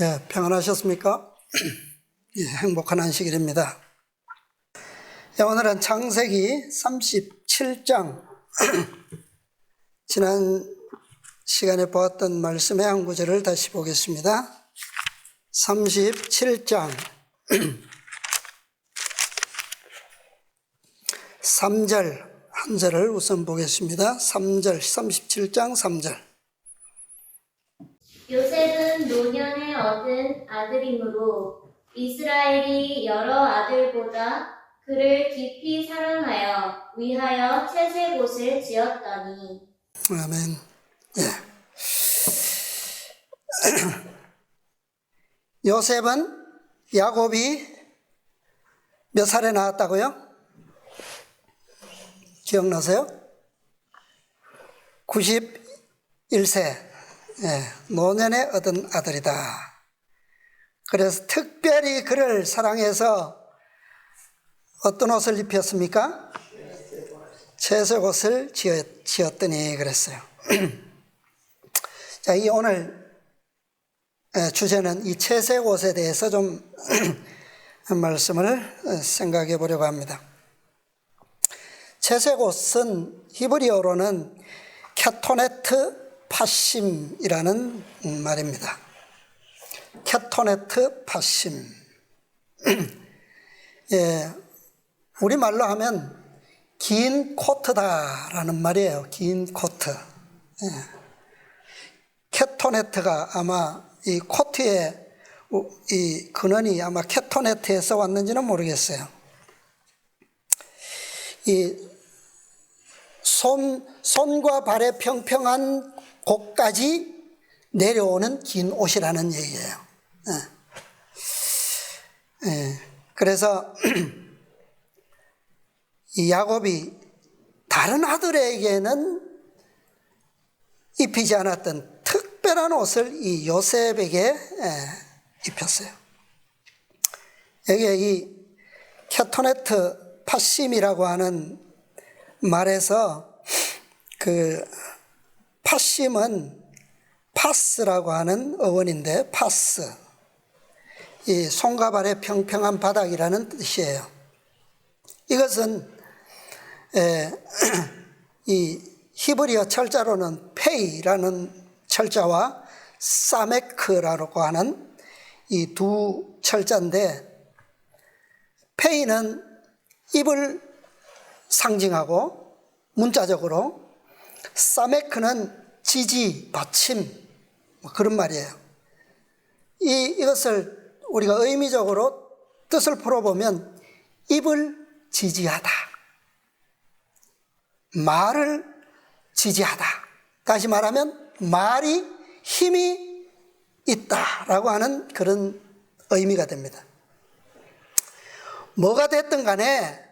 예, 평안하셨습니까? 예, 행복한 안식일입니다. 예, 오늘은 창세기 37장 지난 시간에 보았던 말씀의 한 구절을 다시 보겠습니다. 37장 3절 한 절을 우선 보겠습니다. 3절 37장 3절 요셉은 노년에 얻은 아들이므로 이스라엘이 여러 아들보다 그를 깊이 사랑하여 위하여 채색옷을 지었더니. 아멘. 예. 요셉은 야곱이 몇 살에 낳았다고요? 기억나세요? 91세. 예, 노년에 얻은 아들이다. 그래서 특별히 그를 사랑해서 어떤 옷을 입혔습니까? 채색옷을 지었더니 그랬어요. 자, 이 오늘 주제는 이 채색옷에 대해서 좀 말씀을 생각해 보려고 합니다. 채색옷은 히브리어로는 케토네트 파심이라는 말입니다. 케토네트 파심. 예, 우리말로 하면 긴 코트다라는 말이에요. 긴 코트. 예. 케토네트가 아마 이 코트의 이 근원이 아마 케토네트에서 왔는지는 모르겠어요. 이 손과 발의 평평한 곳까지 내려오는 긴 옷이라는 얘기예요. 예. 예. 그래서 이 야곱이 다른 아들에게는 입히지 않았던 특별한 옷을 이 요셉에게 입혔어요. 여기에 이 케토네트 파심이라고 하는 말에서 그 파심은 파스라고 하는 어원인데 파스, 이 손과 발의 평평한 바닥이라는 뜻이에요. 이것은 이 히브리어 철자로는 페이라는 철자와 사메크라고 하는 이 두 철자인데, 페이는 입을 상징하고 문자적으로, 사메크는 지지, 받침, 그런 말이에요. 이것을 우리가 의미적으로 뜻을 풀어보면 입을 지지하다, 말을 지지하다, 다시 말하면 말이 힘이 있다라고 하는 그런 의미가 됩니다. 뭐가 됐든 간에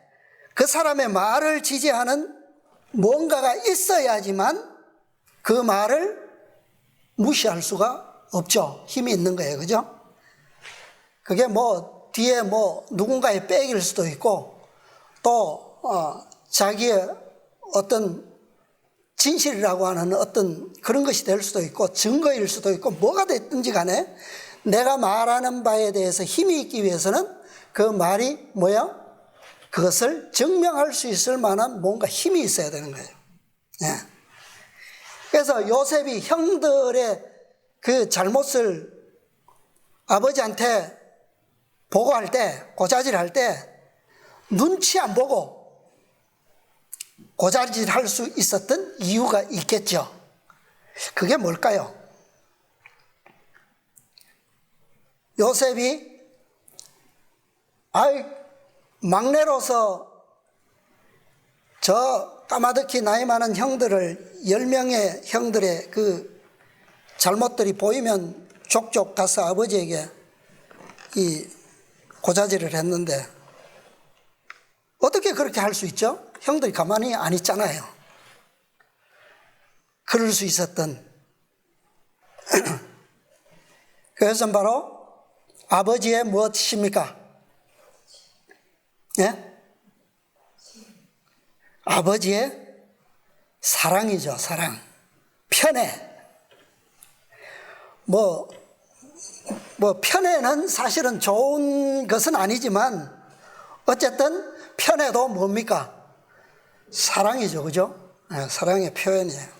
그 사람의 말을 지지하는 뭔가가 있어야지만 그 말을 무시할 수가 없죠. 힘이 있는 거예요. 그죠? 그게 뭐 뒤에 뭐 누군가의 백일 수도 있고, 또 자기의 어떤 진실이라고 하는 어떤 그런 것이 될 수도 있고, 증거일 수도 있고, 뭐가 됐든지 간에 내가 말하는 바에 대해서 힘이 있기 위해서는 그 말이 뭐야? 그것을 증명할 수 있을 만한 뭔가 힘이 있어야 되는 거예요. 예. 그래서 요셉이 형들의 그 잘못을 아버지한테 보고할 때, 고자질할 때 눈치 안 보고 고자질할 수 있었던 이유가 있겠죠. 그게 뭘까요? 요셉이 막내로서 저 까마득히 나이 많은 형들을 10명의 형들의 그 잘못들이 보이면 족족 가서 아버지에게 이 고자질을 했는데, 어떻게 그렇게 할 수 있죠? 형들이 가만히 안 있잖아요. 그럴 수 있었던 그것은 바로 아버지의 무엇입니까? 예? 아버지의 사랑이죠. 사랑. 편애. 뭐 편애는 사실은 좋은 것은 아니지만 어쨌든 편애도 뭡니까? 사랑이죠, 그죠? 사랑의 표현이에요.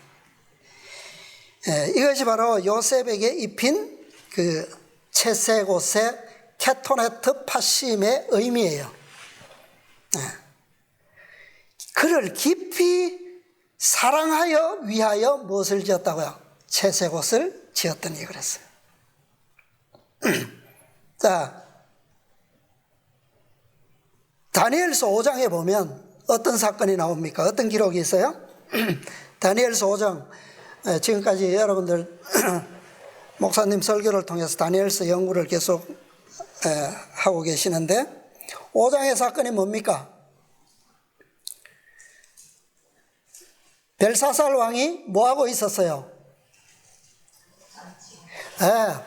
이것이 바로 요셉에게 입힌 그 채색옷의 케토네트 파심의 의미예요. 그를 깊이 사랑하여 위하여 무엇을 지었다고요? 채색옷을 지었더니 그랬어요. 자, 다니엘서 5장에 보면 어떤 사건이 나옵니까? 어떤 기록이 있어요? 다니엘서 5장, 지금까지 여러분들 목사님 설교를 통해서 다니엘서 연구를 계속 하고 계시는데 5장의 사건이 뭡니까? 벨사살 왕이 뭐하고 있었어요?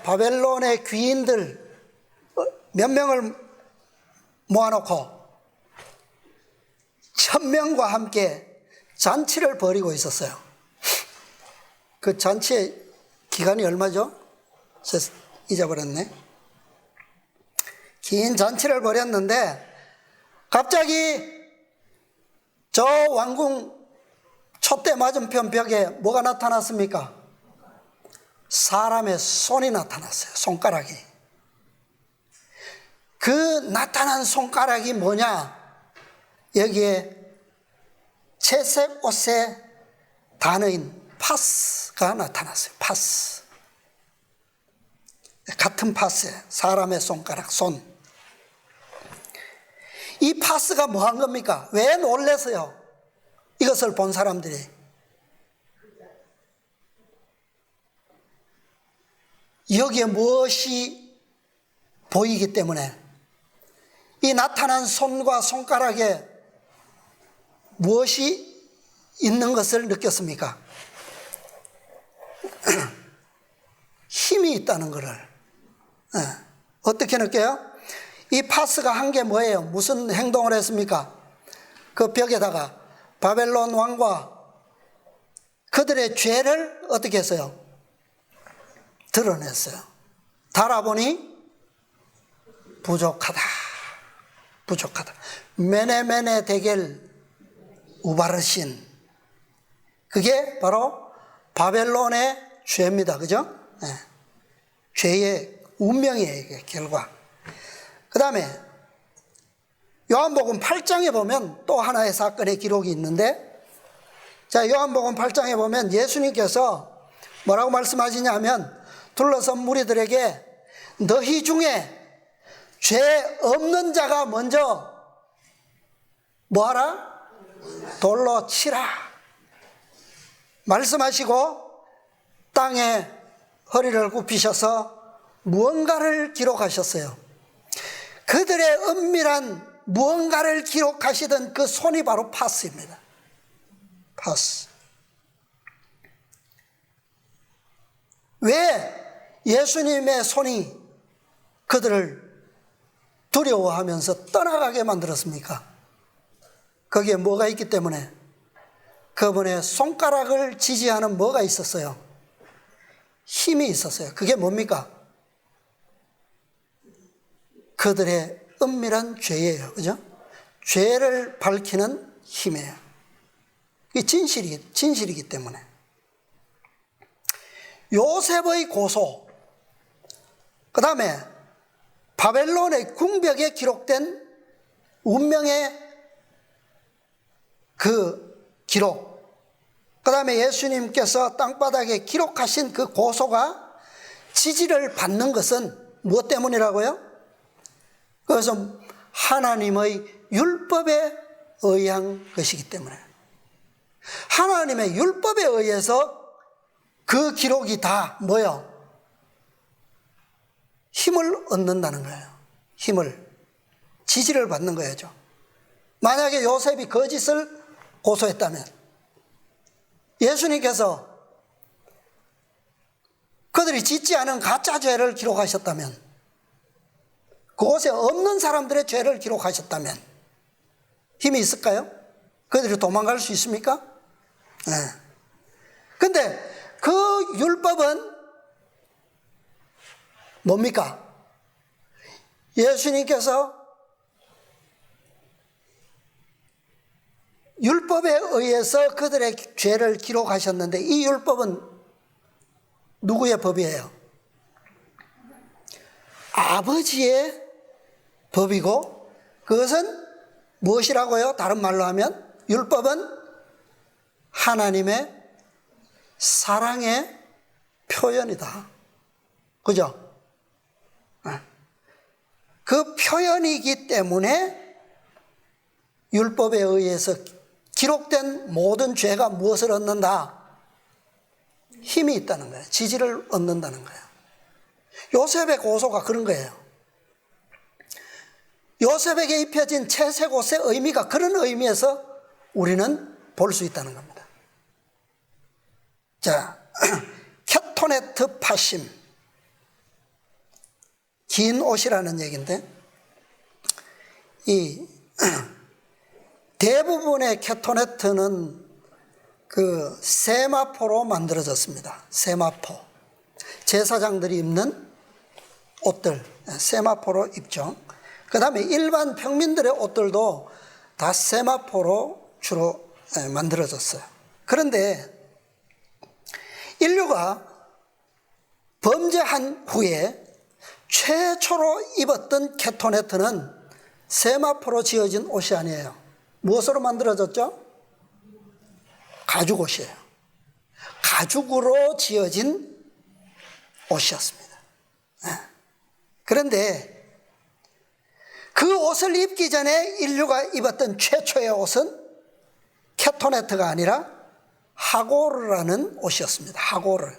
바벨론의 귀인들 몇 명을 모아놓고 1000명과 함께 잔치를 벌이고 있었어요. 그 잔치의 기간이 얼마죠? 제가 잊어버렸네. 긴 잔치를 벌였는데 갑자기 저 왕궁 촛대 맞은편 벽에 뭐가 나타났습니까? 사람의 손이 나타났어요. 손가락이. 그 나타난 손가락이 뭐냐? 여기에 채색 옷의 단어인 파스가 나타났어요. 파스. 같은 파스예요. 사람의 손가락, 손. 이 파스가 뭐 한 겁니까? 왜 놀래서요? 이것을 본 사람들이. 여기에 무엇이 보이기 때문에 이 나타난 손과 손가락에 무엇이 있는 것을 느꼈습니까? 힘이 있다는 것을. 어떻게 느껴요? 이 파스가 한 게 뭐예요? 무슨 행동을 했습니까? 그 벽에다가 바벨론 왕과 그들의 죄를 어떻게 했어요? 드러냈어요. 달아보니 부족하다. 부족하다. 메네메네 데겔 우바르신. 그게 바로 바벨론의 죄입니다. 그죠? 죄의 운명이에요. 이게 결과. 그 다음에 요한복음 8장에 보면 또 하나의 사건의 기록이 있는데, 자, 요한복음 8장에 보면 예수님께서 뭐라고 말씀하시냐면 둘러선 무리들에게 너희 중에 죄 없는 자가 먼저 뭐하라? 돌로 치라 말씀하시고 땅에 허리를 굽히셔서 무언가를 기록하셨어요. 그들의 은밀한 무언가를 기록하시던 그 손이 바로 파스입니다. 파스. 왜 예수님의 손이 그들을 두려워하면서 떠나가게 만들었습니까? 거기에 뭐가 있기 때문에? 그분의 손가락을 지지하는 뭐가 있었어요? 힘이 있었어요. 그게 뭡니까? 그들의 은밀한 죄예요. 그죠? 죄를 밝히는 힘이에요. 이게 진실이기 때문에. 요셉의 고소, 그 다음에 바벨론의 궁벽에 기록된 운명의 그 기록, 그 다음에 예수님께서 땅바닥에 기록하신 그 고소가 지지를 받는 것은 무엇 때문이라고요? 그것은 하나님의 율법에 의한 것이기 때문에, 하나님의 율법에 의해서 그 기록이 다 뭐요? 힘을 얻는다는 거예요. 힘을, 지지를 받는 거죠. 만약에 요셉이 거짓을 고소했다면, 예수님께서 그들이 짓지 않은 가짜 죄를 기록하셨다면, 그곳에 없는 사람들의 죄를 기록하셨다면 힘이 있을까요? 그들이 도망갈 수 있습니까? 네. 근데 그 율법은 뭡니까? 예수님께서 율법에 의해서 그들의 죄를 기록하셨는데 이 율법은 누구의 법이에요? 아버지의 법이고 그것은 무엇이라고요? 다른 말로 하면 율법은 하나님의 사랑의 표현이다. 그죠? 그 표현이기 때문에 율법에 의해서 기록된 모든 죄가 무엇을 얻는다? 힘이 있다는 거예요. 지지를 얻는다는 거예요. 요셉의 고소가 그런 거예요. 요셉에게 입혀진 채색옷의 의미가 그런 의미에서 우리는 볼 수 있다는 겁니다. 자, 케토네트 파심. 긴 옷이라는 얘기인데, 이 대부분의 케토네트는 그 세마포로 만들어졌습니다. 세마포. 제사장들이 입는 옷들, 세마포로 입죠. 그 다음에 일반 평민들의 옷들도 다 세마포로 주로 만들어졌어요. 그런데 인류가 범죄한 후에 최초로 입었던 케토네트는 세마포로 지어진 옷이 아니에요. 무엇으로 만들어졌죠? 가죽 옷이에요. 가죽으로 지어진 옷이었습니다. 그런데 그 옷을 입기 전에 인류가 입었던 최초의 옷은 케토네트가 아니라 하고르라는 옷이었습니다. 하고르.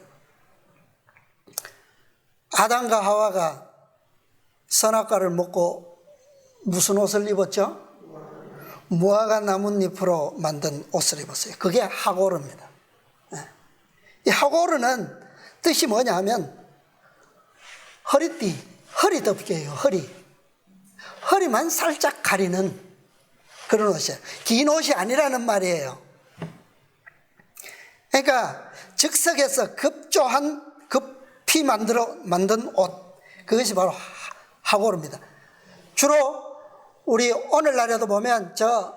아담과 하와가 선악과를 먹고 무슨 옷을 입었죠? 무화과 나뭇잎으로 만든 옷을 입었어요. 그게 하고르입니다. 이 하고르는 뜻이 뭐냐 하면 허리띠, 허리 덮개예요. 허리만 살짝 가리는 그런 옷이에요. 긴 옷이 아니라는 말이에요. 그러니까 즉석에서 급히 만든 옷, 그것이 바로 하고르입니다. 주로 우리 오늘날에도 보면 저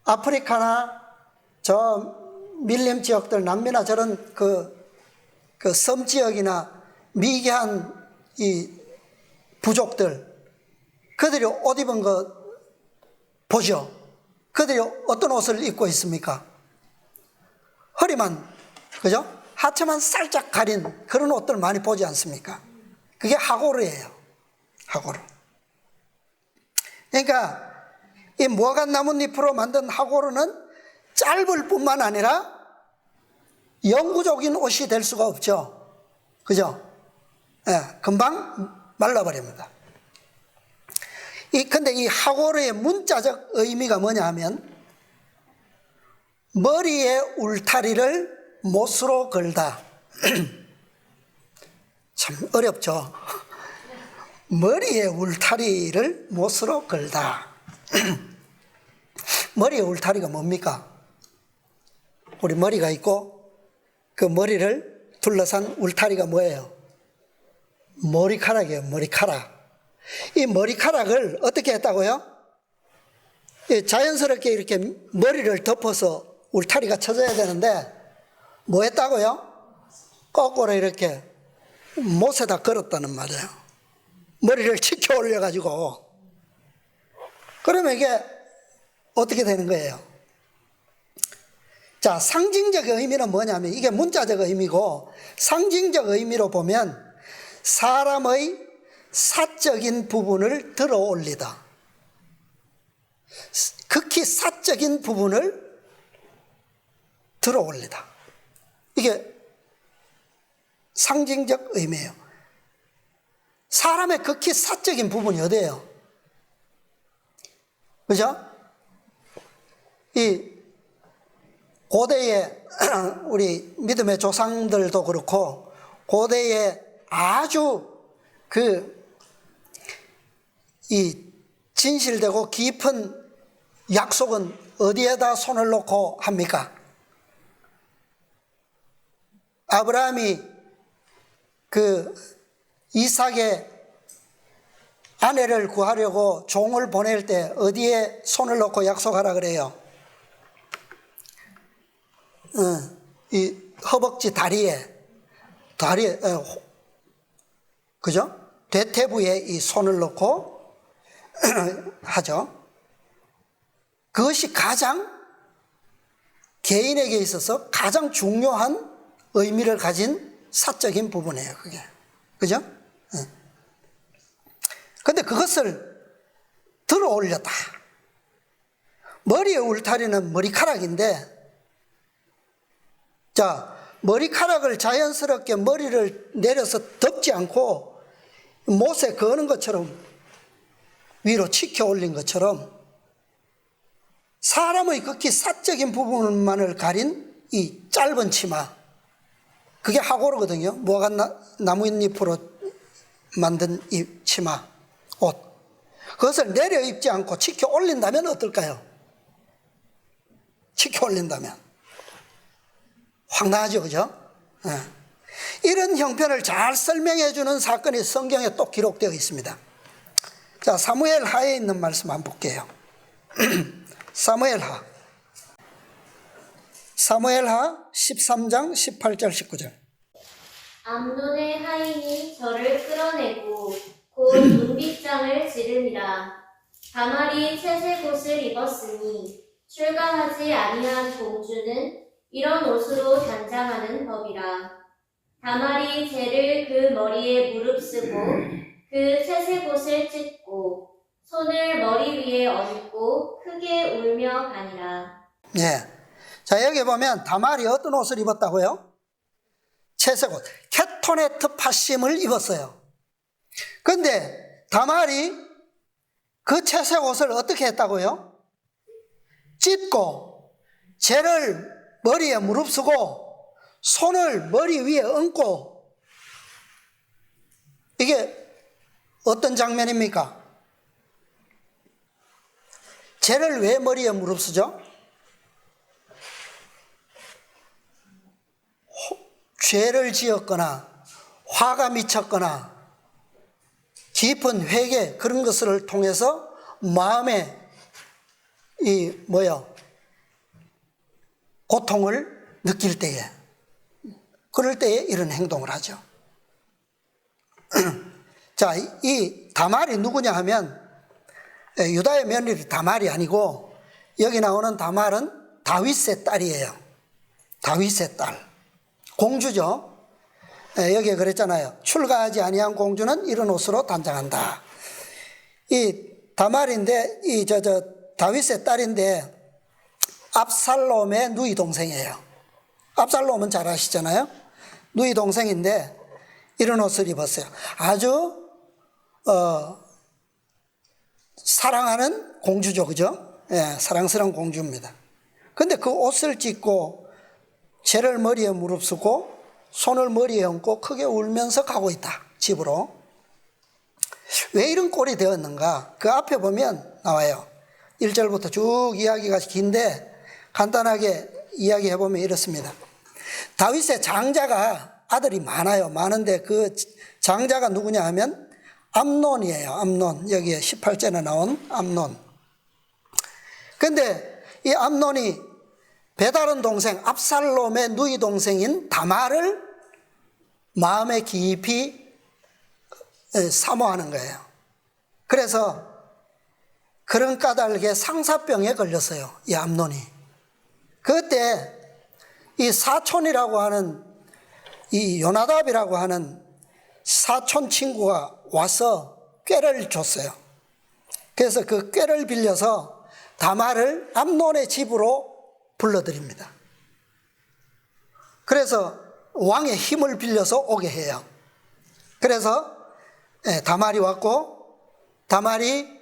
아프리카나 저 밀림 지역들, 남미나 저런 그 섬 지역이나 미개한 이 부족들, 그들이 옷 입은 거 보죠. 그들이 어떤 옷을 입고 있습니까? 허리만, 그죠? 하체만 살짝 가린 그런 옷들 많이 보지 않습니까? 그게 하고르예요. 하고르. 그러니까 이 무화과 나뭇잎으로 만든 하고르는 짧을 뿐만 아니라 영구적인 옷이 될 수가 없죠. 그죠? 금방 말라버립니다. 근데 이 하고르의 문자적 의미가 뭐냐 하면 머리에 울타리를 못으로 걸다. 참 어렵죠. 머리에 울타리를 못으로 걸다. 머리에 울타리가 뭡니까? 우리 머리가 있고 그 머리를 둘러싼 울타리가 뭐예요? 머리카락이에요. 머리카락. 이 머리카락을 어떻게 했다고요? 자연스럽게 이렇게 머리를 덮어서 울타리가 쳐져야 되는데 뭐 했다고요? 거꾸로 이렇게 못에다 걸었다는 말이에요. 머리를 치켜 올려가지고. 그러면 이게 어떻게 되는 거예요? 자, 상징적 의미는 뭐냐면 이게 문자적 의미고 상징적 의미로 보면 사람의 사적인 부분을 들어 올리다. 극히 사적인 부분을 들어 올리다. 이게 상징적 의미예요. 사람의 극히 사적인 부분이 어디예요? 그죠? 이 고대의 우리 믿음의 조상들도 그렇고 고대에 아주 이 진실되고 깊은 약속은 어디에다 손을 놓고 합니까? 아브라함이 그 이삭의 아내를 구하려고 종을 보낼 때 어디에 손을 놓고 약속하라 그래요? 이 허벅지 다리에, 그죠? 대퇴부에 이 손을 놓고 하죠. 그것이 가장 개인에게 있어서 가장 중요한 의미를 가진 사적인 부분이에요, 그게. 그죠? 근데 그것을 들어 올렸다. 머리의 울타리는 머리카락인데, 자, 머리카락을 자연스럽게 머리를 내려서 덮지 않고 못에 거는 것처럼 위로 치켜 올린 것처럼 사람의 극히 사적인 부분만을 가린 이 짧은 치마, 그게 하고르거든요. 무화과 나뭇잎으로 만든 이 치마, 옷. 그것을 내려 입지 않고 치켜 올린다면 어떨까요? 치켜 올린다면 황당하죠, 그죠? 이런 형편을 잘 설명해 주는 사건이 성경에 또 기록되어 있습니다. 자, 사무엘 하에 있는 말씀 한번 볼게요. 사무엘 하 13장 18절 19절. 암논의 하인이 저를 끌어내고 곧 눈빗장을 지릅니다. 다말이 채색옷을 입었으니 출가하지 아니한 공주는 이런 옷으로 단장하는 법이라. 다말이 재를 그 머리에 무릅쓰고 그 채색옷을 찢고 손을 머리 위에 얹고 크게 울며 가니라. 예. 자, 여기 보면 다말이 어떤 옷을 입었다고요? 채색옷, 케토네트 파심을 입었어요. 근데 다말이 그 채색옷을 어떻게 했다고요? 찢고 재를 머리에 무릅쓰고 손을 머리 위에 얹고, 이게 어떤 장면입니까? 재를 왜 머리에 무릅쓰죠? 죄를 지었거나 화가 미쳤거나 깊은 회개, 그런 것을 통해서 마음에 고통을 느낄 때에, 그럴 때에 이런 행동을 하죠. 자, 이 다말이 누구냐 하면 유다의 며느리 다말이 아니고, 여기 나오는 다말은 다윗의 딸이에요. 다윗의 딸, 공주죠. 여기에 그랬잖아요. 출가하지 아니한 공주는 이런 옷으로 단장한다. 이 다말인데, 다윗의 딸인데 압살롬의 누이 동생이에요. 압살롬은 잘 아시잖아요. 누이 동생인데 이런 옷을 입었어요. 아주 사랑하는 공주죠, 그죠? 예, 사랑스러운 공주입니다. 근데 그 옷을 찢고 재를 머리에 무릅쓰고 손을 머리에 얹고 크게 울면서 가고 있다, 집으로. 왜 이런 꼴이 되었는가? 그 앞에 보면 나와요. 1절부터 쭉 이야기가 긴데 간단하게 이야기해보면 이렇습니다. 다윗의 장자가 아들이 많아요. 많은데 그 장자가 누구냐 하면 암논이에요. 암논. 여기에 18절에 나온 암논. 근데 이 암논이 배다른 동생 압살롬의 누이 동생인 다말을 마음에 깊이 사모하는 거예요. 그래서 그런 까닭에 상사병에 걸렸어요, 이 암논이. 그때 이 사촌이라고 하는, 이 요나답이라고 하는 사촌 친구가 와서 꾀를 줬어요. 그래서 그 꾀를 빌려서 다말을 암논의 집으로 불러들입니다. 그래서 왕의 힘을 빌려서 오게 해요. 그래서 다말이 왔고, 다말이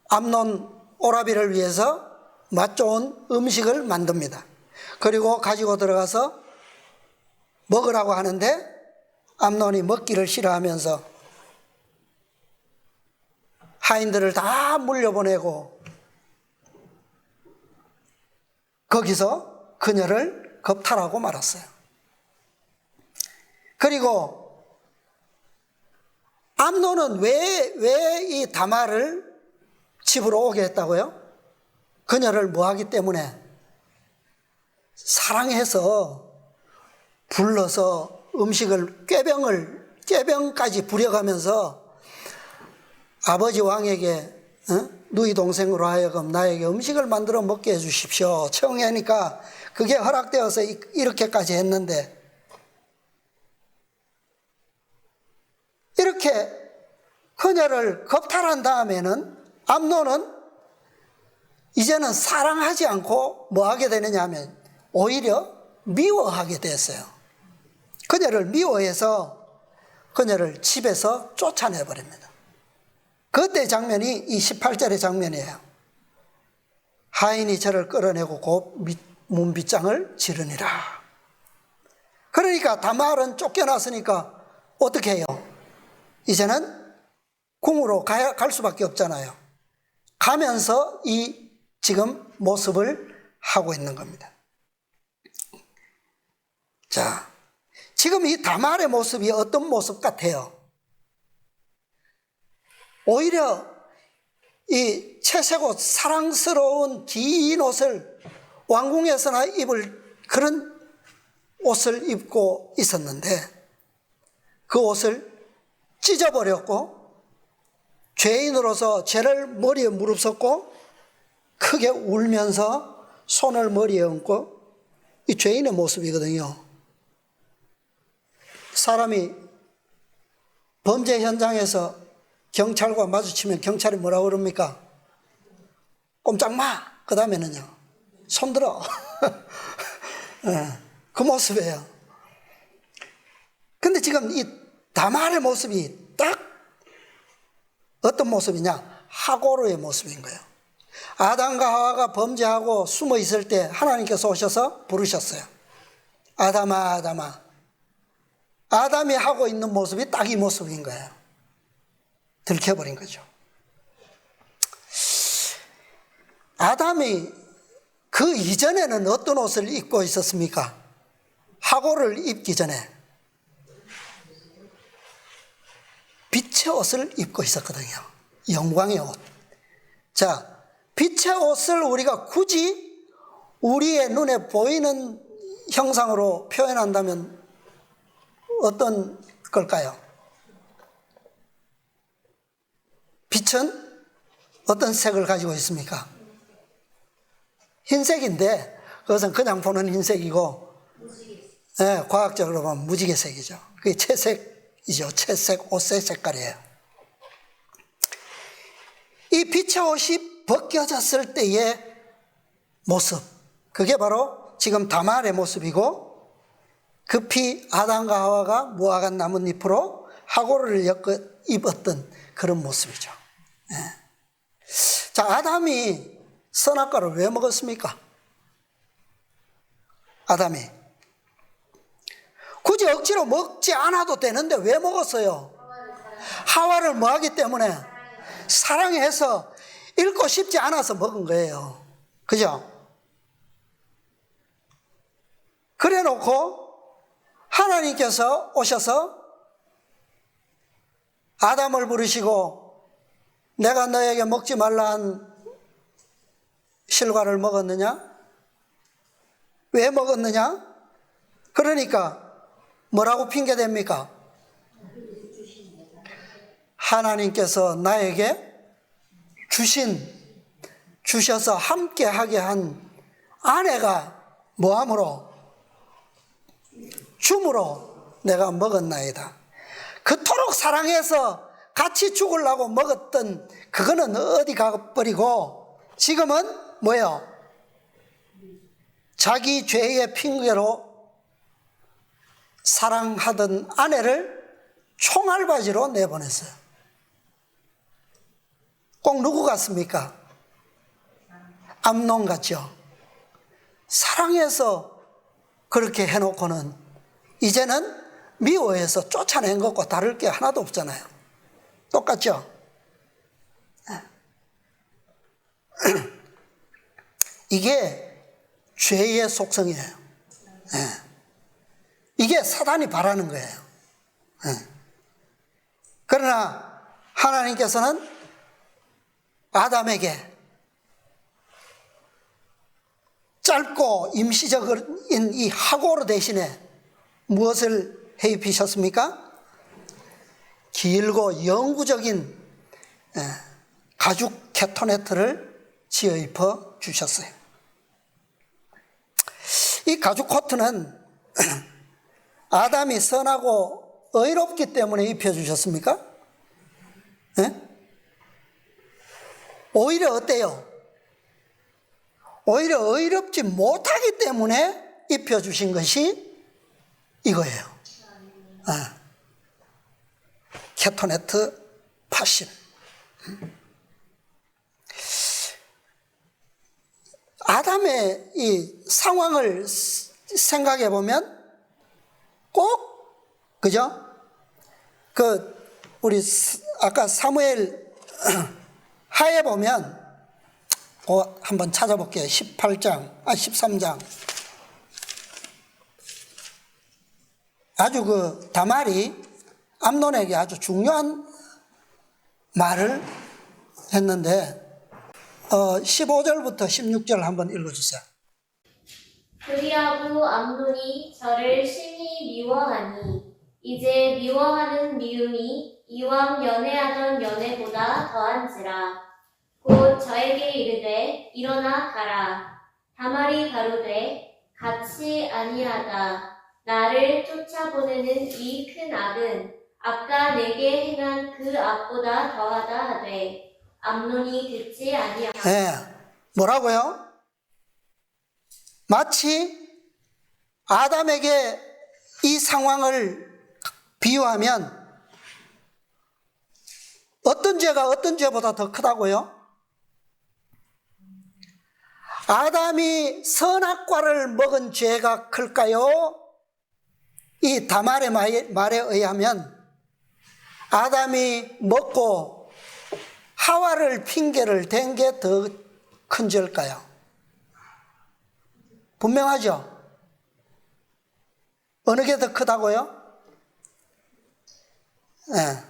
암논 오라비를 위해서 맛 좋은 음식을 만듭니다. 그리고 가지고 들어가서 먹으라고 하는데 암논이 먹기를 싫어하면서 하인들을 다 물려보내고 거기서 그녀를 겁탈하고 말았어요. 그리고 암논은 왜 이 다말을 집으로 오게 했다고요? 그녀를 뭐 하기 때문에? 사랑해서 불러서 음식을 꾀병까지 부려가면서 아버지 왕에게 누이 동생으로 하여금 나에게 음식을 만들어 먹게 해주십시오. 청하니까 그게 허락되어서 이렇게까지 했는데, 이렇게 그녀를 겁탈한 다음에는 암논은 이제는 사랑하지 않고 뭐 하게 되느냐 하면 오히려 미워하게 됐어요. 그녀를 미워해서 그녀를 집에서 쫓아내버립니다. 그때 장면이 이 18절의 장면이에요. 하인이 저를 끌어내고 곧 문빗장을 지르니라. 그러니까 다말은 쫓겨났으니까 어떻게 해요? 이제는 궁으로 갈 수밖에 없잖아요. 가면서 이 지금 모습을 하고 있는 겁니다. 자, 지금 이 다말의 모습이 어떤 모습 같아요? 오히려 이 채색옷, 사랑스러운 긴 옷을 왕궁에서나 입을 그런 옷을 입고 있었는데 그 옷을 찢어버렸고 죄인으로서 죄를 머리에 무릅쓰고 크게 울면서 손을 머리에 얹고, 이 죄인의 모습이거든요. 사람이 범죄 현장에서 경찰과 마주치면 경찰이 뭐라고 그럽니까? 꼼짝 마! 그 다음에는요, 손들어. 그 모습이에요. 근데 지금 이 다말의 모습이 딱 어떤 모습이냐? 하고르의 모습인 거예요. 아담과 하와가 범죄하고 숨어 있을 때 하나님께서 오셔서 부르셨어요. 아담아, 아담아. 아담이 하고 있는 모습이 딱 이 모습인 거예요. 들켜버린 거죠. 아담이 그 이전에는 어떤 옷을 입고 있었습니까? 하고를 입기 전에 빛의 옷을 입고 있었거든요. 영광의 옷. 자, 빛의 옷을 우리가 굳이 우리의 눈에 보이는 형상으로 표현한다면 어떤 걸까요? 빛은 어떤 색을 가지고 있습니까? 흰색인데 그것은 그냥 보는 흰색이고, 네, 과학적으로 보면 무지개색이죠. 그게 채색이죠. 채색 옷의 색깔이에요. 이 빛의 옷이 벗겨졌을 때의 모습, 그게 바로 지금 다말의 모습이고, 급히 아담과 하와가 무화과 나뭇잎으로 하고를 입었던 그런 모습이죠. 네. 자, 아담이 선악과를 왜 먹었습니까? 아담이 굳이 억지로 먹지 않아도 되는데 왜 먹었어요? 하와를 뭐 하기 때문에? 사랑해서 잃고 싶지 않아서 먹은 거예요. 그죠? 그래 놓고 하나님께서 오셔서 아담을 부르시고 내가 너에게 먹지 말라 한 실과를 먹었느냐? 왜 먹었느냐? 그러니까 뭐라고 핑계댑니까? 하나님께서 나에게 주셔서 함께하게 한 아내가 뭐함으로? 줌으로 내가 먹었나이다. 그토록 사랑해서 같이 죽으려고 먹었던 그거는 어디 가버리고 지금은 뭐예요? 자기 죄의 핑계로 사랑하던 아내를 총알바지로 내보냈어요. 꼭 누구 같습니까? 암논 같죠? 사랑해서 그렇게 해놓고는 이제는 미워해서 쫓아낸 것과 다를 게 하나도 없잖아요. 똑같죠? 이게 죄의 속성이에요. 이게 사단이 바라는 거예요. 그러나 그러나 하나님께서는 아담에게 짧고 임시적인 이 하고로 대신에 무엇을 해입히셨습니까? 길고 영구적인 가죽 캐터네트를 지어 입혀 주셨어요. 이 가죽 코트는 아담이 선하고 의롭기 때문에 입혀주셨습니까? 네? 오히려 어때요? 오히려 의롭지 못하기 때문에 입혀주신 것이 이거예요. 캐터네트 파신. 아담의 이 상황을 생각해 보면 꼭, 그죠? 우리 아까 사무엘 하에 보면, 한번 찾아볼게요. 13장. 아주 다말이 암논에게 아주 중요한 말을 했는데, 15절부터 16절 한번 읽어주세요. 그리하고 암논이 저를 심히 미워하니 이제 미워하는 미움이 이왕 연애하던 연애보다 더한지라. 곧 저에게 이르되 일어나 가라. 다말이 가로되 같이 아니하다. 나를 쫓아보내는 이 큰 악은 아까 내게 행한 그 악보다 더하다 하되 암논이 듣지 아니하다. 네, 뭐라고요? 마치 아담에게 이 상황을 비유하면 어떤 죄가 어떤 죄보다 더 크다고요? 아담이 선악과를 먹은 죄가 클까요? 이 다말의 말에 의하면 아담이 먹고 하와를 핑계를 댄 게 더 큰 죄일까요? 분명하죠? 어느 게 더 크다고요? 네.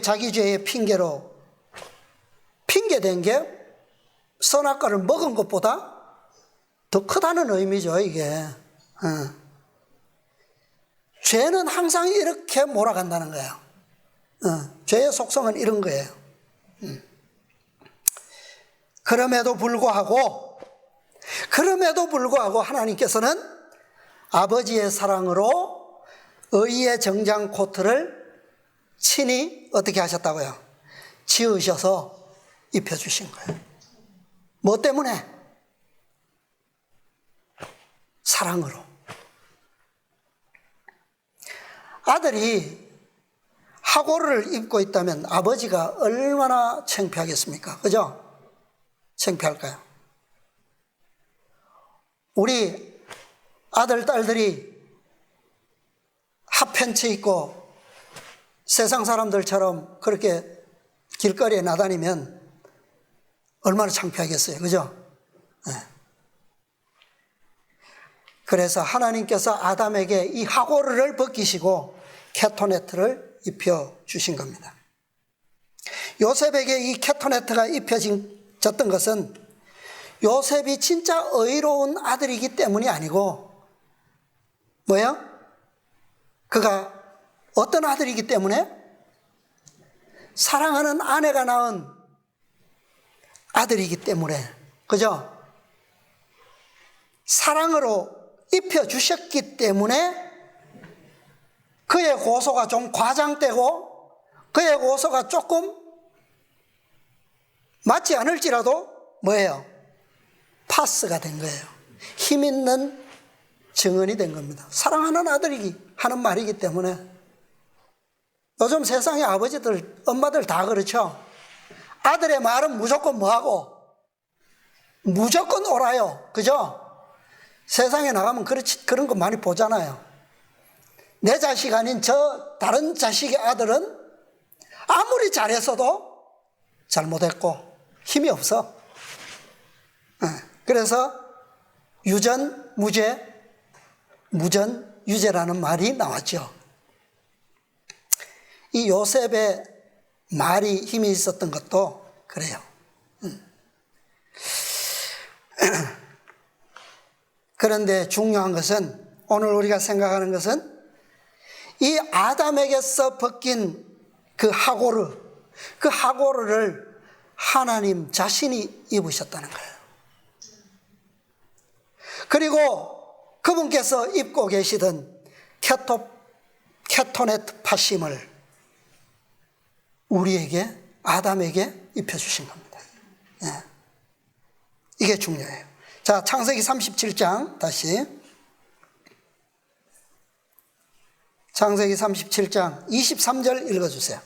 자기 죄의 핑계로 핑계댄 게 선악과를 먹은 것보다 더 크다는 의미죠, 이게. 죄는 항상 이렇게 몰아간다는 거예요. 죄의 속성은 이런 거예요. 그럼에도 불구하고 하나님께서는 아버지의 사랑으로 의의 정장 코트를 친히 어떻게 하셨다고요? 지으셔서 입혀주신 거예요. 뭐 때문에? 사랑으로. 아들이 하고를 입고 있다면 아버지가 얼마나 창피하겠습니까? 그죠? 창피할까요? 우리 아들, 딸들이 핫팬츠 입고 세상 사람들처럼 그렇게 길거리에 나다니면 얼마나 창피하겠어요. 그죠? 네. 그래서 하나님께서 아담에게 이 하고를 벗기시고 캐터네트를 입혀주신 겁니다. 요셉에게 이 캐터네트가 입혀졌던 것은 요셉이 진짜 의로운 아들이기 때문이 아니고 뭐예요? 그가 어떤 아들이기 때문에? 사랑하는 아내가 낳은 아들이기 때문에, 그죠? 사랑으로 입혀주셨기 때문에 그의 고소가 좀 과장되고 그의 고소가 조금 맞지 않을지라도 뭐예요? 파스가 된 거예요. 힘 있는 증언이 된 겁니다. 사랑하는 아들이 하는 말이기 때문에. 요즘 세상의 아버지들, 엄마들 다 그렇죠. 아들의 말은 무조건 뭐하고? 무조건 옳아요. 그죠? 세상에 나가면 그런 거 많이 보잖아요. 내 자식 아닌 다른 자식의 아들은 아무리 잘했어도 잘못했고 힘이 없어. 그래서 유전, 무죄, 무전, 유죄라는 말이 나왔죠. 이 요셉의 말이 힘이 있었던 것도 그래요. 그런데 중요한 것은, 오늘 우리가 생각하는 것은 이 아담에게서 벗긴 그 하고르를 하나님 자신이 입으셨다는 거예요. 그리고 그분께서 입고 계시던 케토네트 파심을 우리에게, 아담에게 입혀주신 겁니다. 예. 이게 중요해요. 자, 창세기 37장 다시. 창세기 37장 23절 읽어주세요.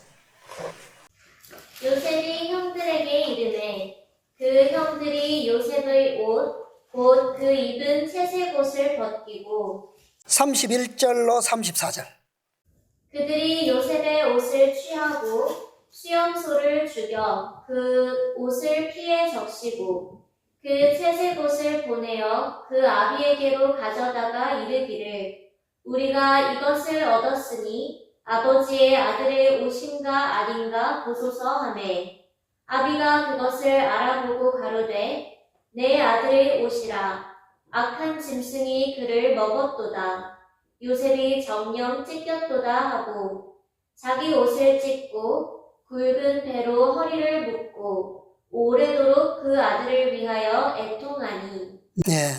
요셉이 형들에게 이르매 그 형들이 요셉의 옷 곧 그 입은 채색 옷을 벗기고 31절로 34절. 그들이 요셉의 옷을 취하고 수염소를 죽여 그 옷을 피에 적시고 그 채색 옷을 보내어 그 아비에게로 가져다가 이르기를 우리가 이것을 얻었으니 아버지의 아들의 옷인가 아닌가 보소서 하매 아비가 그것을 알아보고 가로되 내 아들의 옷이라 악한 짐승이 그를 먹었도다. 요셉이 정령 찢겼도다 하고 자기 옷을 찢고 굵은 배로 허리를 묶고 오래도록 그 아들을 위하여 애통하니. 네.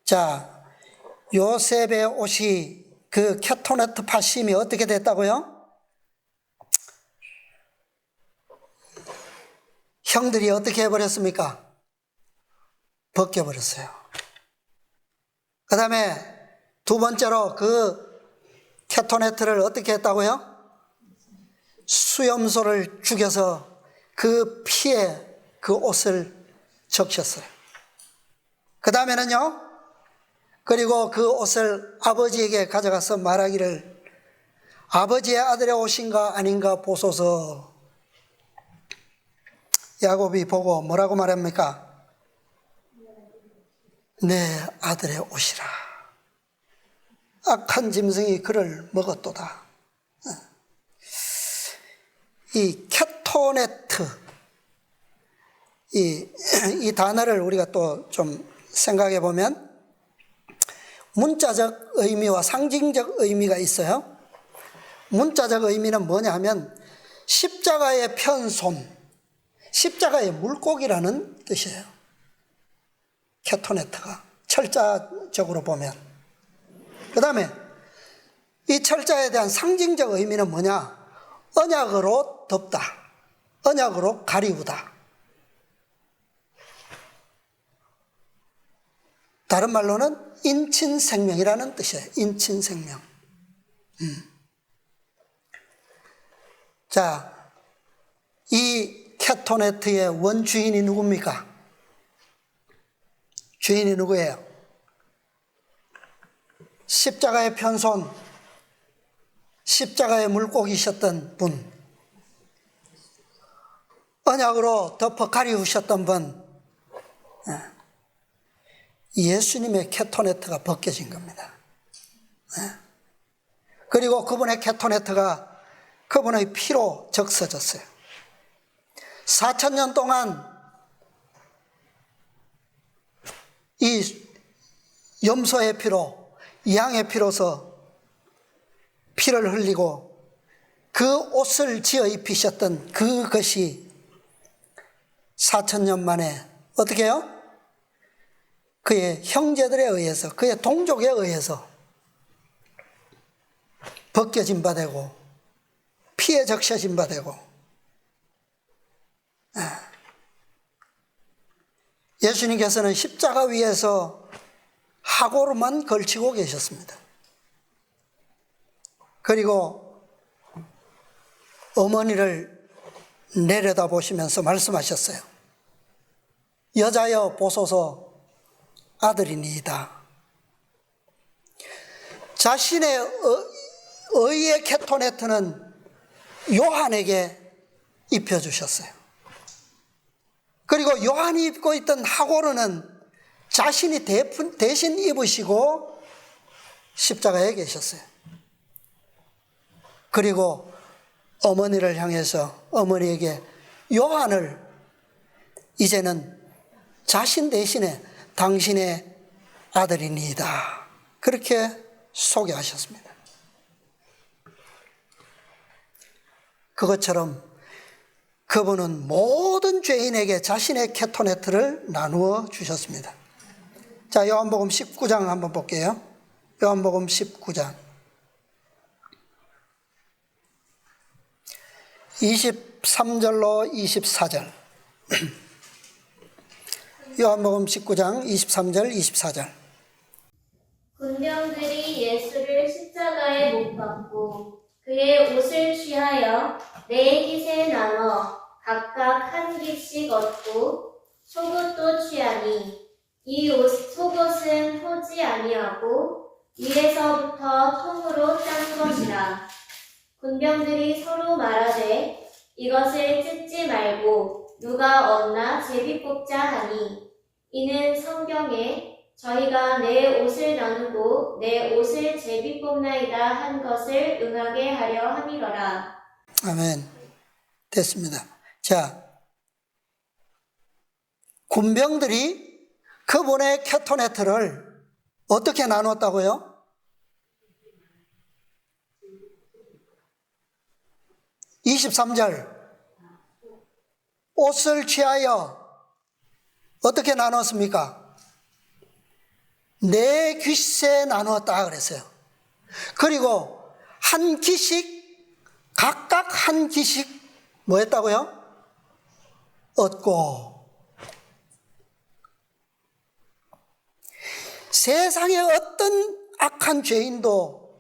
자, 요셉의 옷이 그 케토네트 파심이 어떻게 됐다고요? 형들이 어떻게 해버렸습니까? 벗겨버렸어요. 그 다음에 두 번째로 그 케토네트를 어떻게 했다고요? 수염소를 죽여서 그 피에 그 옷을 적셨어요. 그 다음에는요, 그리고 그 옷을 아버지에게 가져가서 말하기를 아버지의 아들의 옷인가 아닌가 보소서. 야곱이 보고 뭐라고 말합니까? 내 아들의 옷이라. 악한 짐승이 그를 먹었도다. 이 케토네트, 이 단어를 우리가 또 좀 생각해 보면 문자적 의미와 상징적 의미가 있어요. 문자적 의미는 뭐냐 하면 십자가의 편솜, 십자가의 물고기라는 뜻이에요. 케토네트가 철자적으로 보면. 그 다음에 이 철자에 대한 상징적 의미는 뭐냐? 언약으로 덮다, 언약으로 가리우다. 다른 말로는 인친생명이라는 뜻이에요. 인친생명. 자, 이 케토네트의 원주인이 누굽니까? 주인이 누구예요? 십자가의 편손, 십자가의 물고기셨던 분, 언약으로 덮어 가리우셨던 분, 예수님의 케토네트가 벗겨진 겁니다. 그리고 그분의 케토네트가 그분의 피로 적셔졌어요. 4,000년 동안 이 염소의 피로, 양의 피로서 피를 흘리고 그 옷을 지어 입히셨던 그것이 4,000년 만에 어떻게 해요? 그의 형제들에 의해서, 그의 동족에 의해서 벗겨진 바 되고 피에 적셔진 바 되고, 예수님께서는 십자가 위에서 하고로만 걸치고 계셨습니다. 그리고 어머니를 내려다보시면서 말씀하셨어요. 여자여 보소서 아들이니이다. 자신의 의의 케토네트는 요한에게 입혀주셨어요. 그리고 요한이 입고 있던 하고르는 자신이 대신 입으시고 십자가에 계셨어요. 그리고 어머니를 향해서 어머니에게 요한을 이제는 자신 대신에 당신의 아들이니이다, 그렇게 소개하셨습니다. 그것처럼 그분은 모든 죄인에게 자신의 케토네트를 나누어 주셨습니다. 자, 요한복음 19장 한번 볼게요. 요한복음 19장 23절로 24절. 요한복음 19장 23절 24절. 군병들이 예수를 십자가에 못 박고 그의 옷을 취하여 네 깃에 나눠 각각 한 깃씩 얻고 속옷도 취하니 이 속옷은 포지 아니하고 위에서부터 통으로 짠 것이라. 군병들이 서로 말하되 이것을 찢지 말고 누가 얻나 제비 뽑자 하니, 이는 성경에 저희가 내 옷을 나누고 내 옷을 제비 뽑나이다 한 것을 응하게 하려 함이로라. 아멘. 됐습니다. 자, 군병들이 그분의 케토네트를 어떻게 나눴다고요? 23절. 옷을 취하여 어떻게 나눴습니까? 네 깃에 나누었다 그랬어요. 그리고 한 깃씩, 각각 한 깃씩 뭐 했다고요? 얻고. 세상의 어떤 악한 죄인도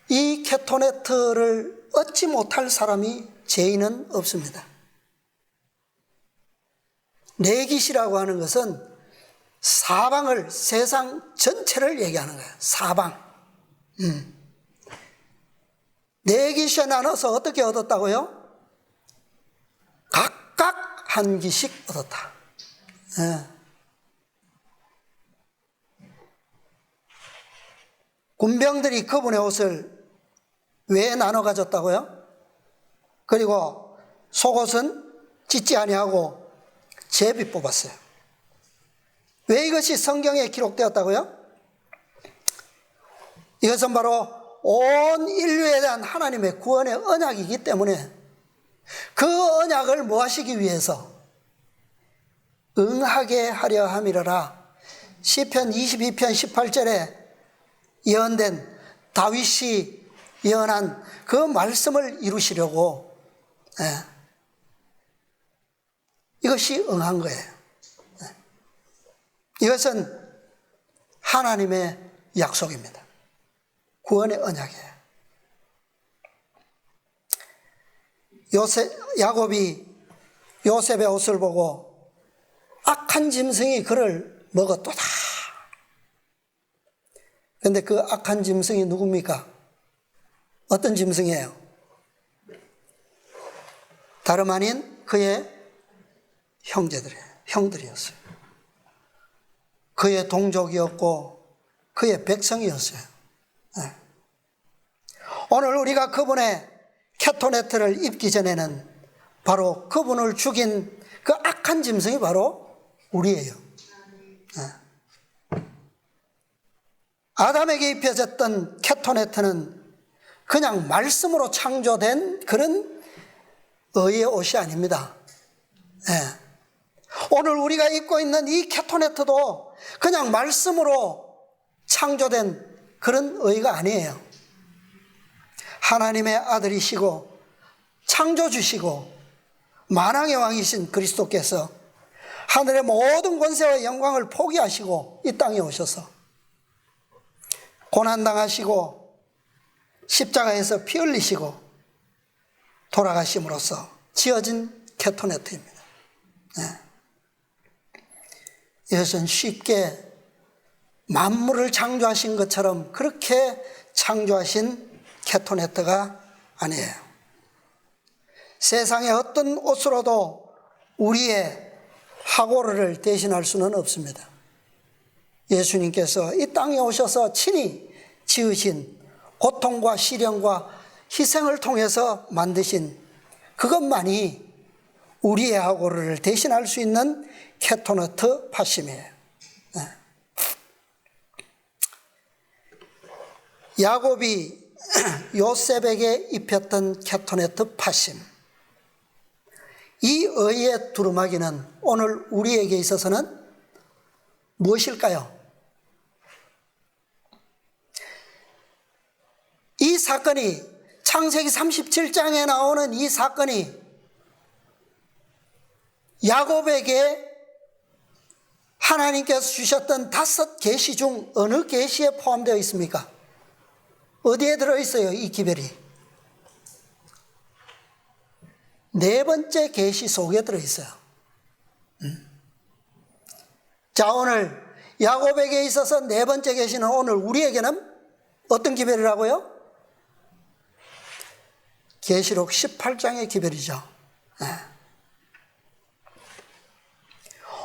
이 케토네트를 얻지 못할 사람이 죄인은 없습니다. 네깃이라고 하는 것은 사방을, 세상 전체를 얘기하는 거예요. 사방. 네깃에 나눠서 어떻게 얻었다고요? 각각 한 깃씩 얻었다. 군병들이 그분의 옷을 왜 나눠 가졌다고요? 그리고 속옷은 찢지 아니하고 제비 뽑았어요. 왜 이것이 성경에 기록되었다고요? 이것은 바로 온 인류에 대한 하나님의 구원의 언약이기 때문에 그 언약을 뭐 하시기 위해서? 응하게 하려 함이로라. 시편 22편 18절에 예언된 다윗이 예언한 그 말씀을 이루시려고 이것이 응한 거예요. 이것은 하나님의 약속입니다. 구원의 언약이에요. 야곱이 요셉의 옷을 보고 악한 짐승이 그를 먹었도다. 그런데 그 악한 짐승이 누굽니까? 어떤 짐승이에요? 다름 아닌 그의 형들이었어요. 그의 동족이었고 그의 백성이었어요. 오늘 우리가 그분의 케토네트를 입기 전에는 바로 그분을 죽인 그 악한 짐승이 바로 우리예요. 아담에게 입혀졌던 케토네트는 그냥 말씀으로 창조된 그런 의의 옷이 아닙니다. 오늘 우리가 입고 있는 이 케토네트도 그냥 말씀으로 창조된 그런 의가 아니에요. 하나님의 아들이시고 창조주시고 만왕의 왕이신 그리스도께서 하늘의 모든 권세와 영광을 포기하시고 이 땅에 오셔서 고난당하시고 십자가에서 피 흘리시고 돌아가심으로써 지어진 케토네트입니다. 이것은 쉽게 만물을 창조하신 것처럼 그렇게 창조하신 케토네트가 아니에요. 세상의 어떤 옷으로도 우리의 하고를 대신할 수는 없습니다. 예수님께서 이 땅에 오셔서 친히 지으신 고통과 시련과 희생을 통해서 만드신 그것만이 우리의 악오를 대신할 수 있는 케토네트 파심이에요. 야곱이 요셉에게 입혔던 케토네트 파심, 이 의의 두루마기는 오늘 우리에게 있어서는 무엇일까요? 이 사건이, 창세기 37장에 나오는 이 사건이 야곱에게 하나님께서 주셨던 5 계시 중 어느 계시에 포함되어 있습니까? 어디에 들어있어요, 이 기별이? 4번째 계시 속에 들어있어요. 자, 오늘 야곱에게 있어서 4번째 계시는 오늘 우리에게는 어떤 기별이라고요? 계시록 18장의 기별이죠.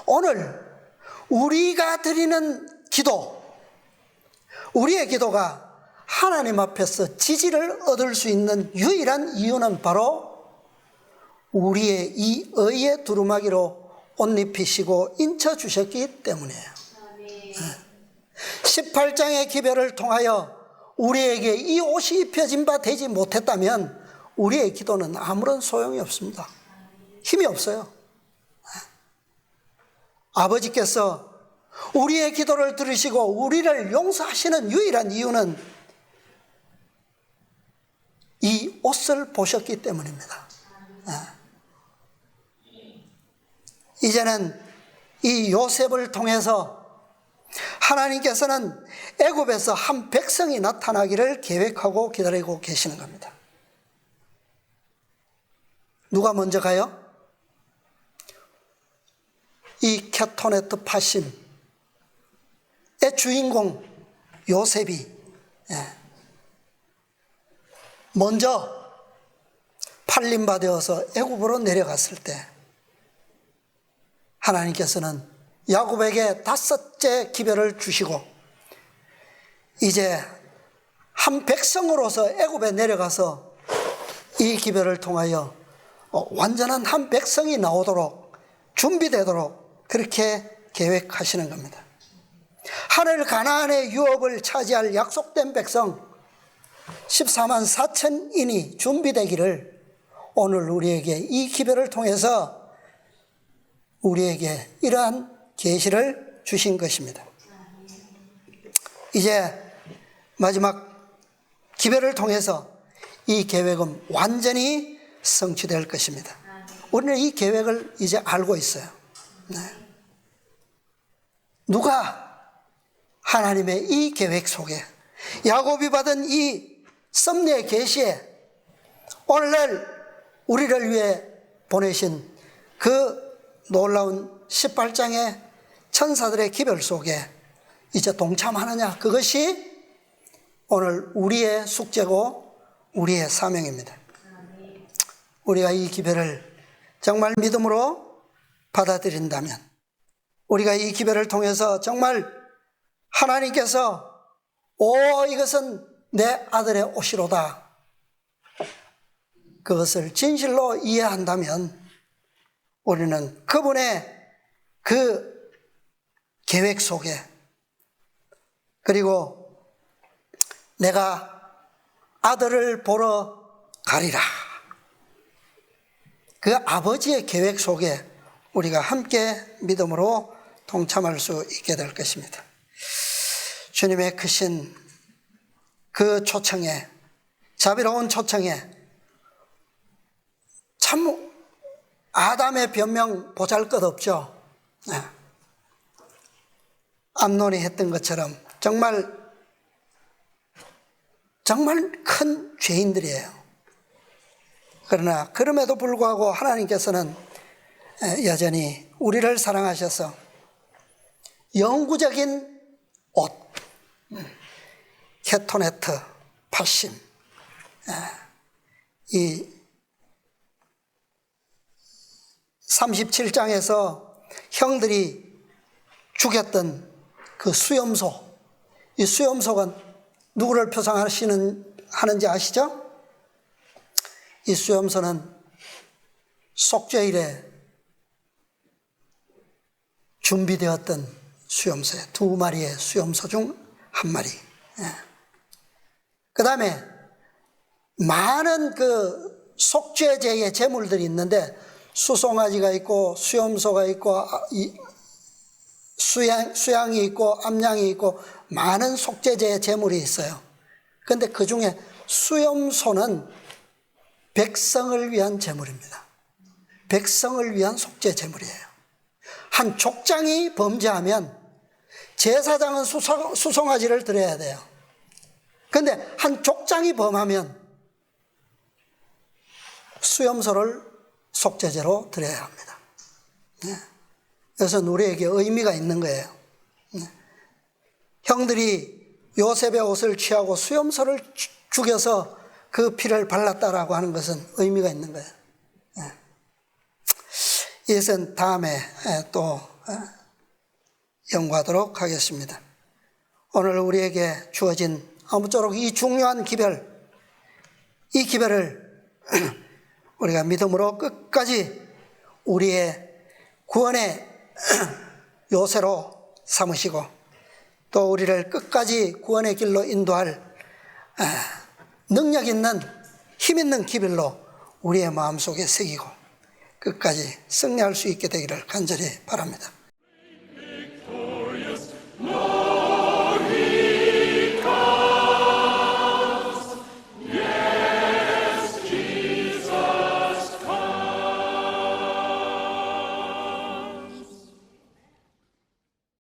오늘 우리가 드리는 기도, 우리의 기도가 하나님 앞에서 지지를 얻을 수 있는 유일한 이유는 바로 우리의 이 의의 두루마기로 옷 입히시고 인쳐 주셨기 때문이에요. 18장의 기별을 통하여 우리에게 이 옷이 입혀진 바 되지 못했다면 우리의 기도는 아무런 소용이 없습니다. 힘이 없어요. 아버지께서 우리의 기도를 들으시고 우리를 용서하시는 유일한 이유는 이 옷을 보셨기 때문입니다. 이제는 이 요셉을 통해서 하나님께서는 애굽에서 한 백성이 나타나기를 계획하고 기다리고 계시는 겁니다. 누가 먼저 가요? 이 케토네트 파심의 주인공 요셉이 먼저 팔림받아서 애굽으로 내려갔을 때 하나님께서는 야곱에게 5째 기별을 주시고 이제 한 백성으로서 애굽에 내려가서 이 기별을 통하여 완전한 한 백성이 나오도록 준비되도록 그렇게 계획하시는 겁니다. 하늘 가나안의 유업을 차지할 약속된 백성 14만 4천인이 준비되기를 오늘 우리에게 이 기별을 통해서 우리에게 이러한 계시를 주신 것입니다. 이제 마지막 기별을 통해서 이 계획은 완전히 성취될 것입니다. 우리는 이 계획을 이제 알고 있어요. 누가 하나님의 이 계획 속에 야곱이 받은 이 섭리의 계시에 오늘날 우리를 위해 보내신 그 놀라운 18장의 천사들의 기별 속에 이제 동참하느냐, 그것이 오늘 우리의 숙제고 우리의 사명입니다. 우리가 이 기별을 정말 믿음으로 받아들인다면, 우리가 이 기별을 통해서 정말 하나님께서 이것은 내 아들의 옷이로다, 그것을 진실로 이해한다면 우리는 그분의 그 계획 속에, 그리고 내가 아들을 보러 가리라, 그 아버지의 계획 속에 우리가 함께 믿음으로 동참할 수 있게 될 것입니다. 주님의 크신 그 초청에, 자비로운 초청에 참 아담의 변명 보잘것없죠. 암논이 했던 것처럼 정말 큰 죄인들이에요. 그러나 그럼에도 불구하고 하나님께서는 여전히 우리를 사랑하셔서 영구적인 옷, 케토네트 파심, 이 37장에서 형들이 죽였던 그 수염소, 이 수염소가 누구를 표상하는지 아시죠? 이 수염소는 속죄일에 준비되었던 수염소에 2마리의 수염소 중 1마리. 그 다음에 많은 그 속죄제의 제물들이 있는데 수송아지가 있고 수염소가 있고 수양이 있고 암양이 있고 많은 속죄제의 제물이 있어요. 그런데 그 중에 수염소는 백성을 위한 제물입니다. 백성을 위한 속죄 제물이에요. 한 족장이 범죄하면 제사장은 수송아지를 드려야 돼요. 그런데 한 족장이 범하면 수염소를 속죄제로 드려야 합니다. 그래서 우리에게 의미가 있는 거예요. 형들이 요셉의 옷을 취하고 수염소를 죽여서 그 피를 발랐다라고 하는 것은 의미가 있는 거예요. 이것은 다음에 또 연구하도록 하겠습니다. 오늘 우리에게 주어진 아무쪼록 이 중요한 기별, 이 기별을 우리가 믿음으로 끝까지 우리의 구원의 요새로 삼으시고 또 우리를 끝까지 구원의 길로 인도할 능력 있는 힘 있는 기별로 우리의 마음속에 새기고 끝까지 승리할 수 있게 되기를 간절히 바랍니다.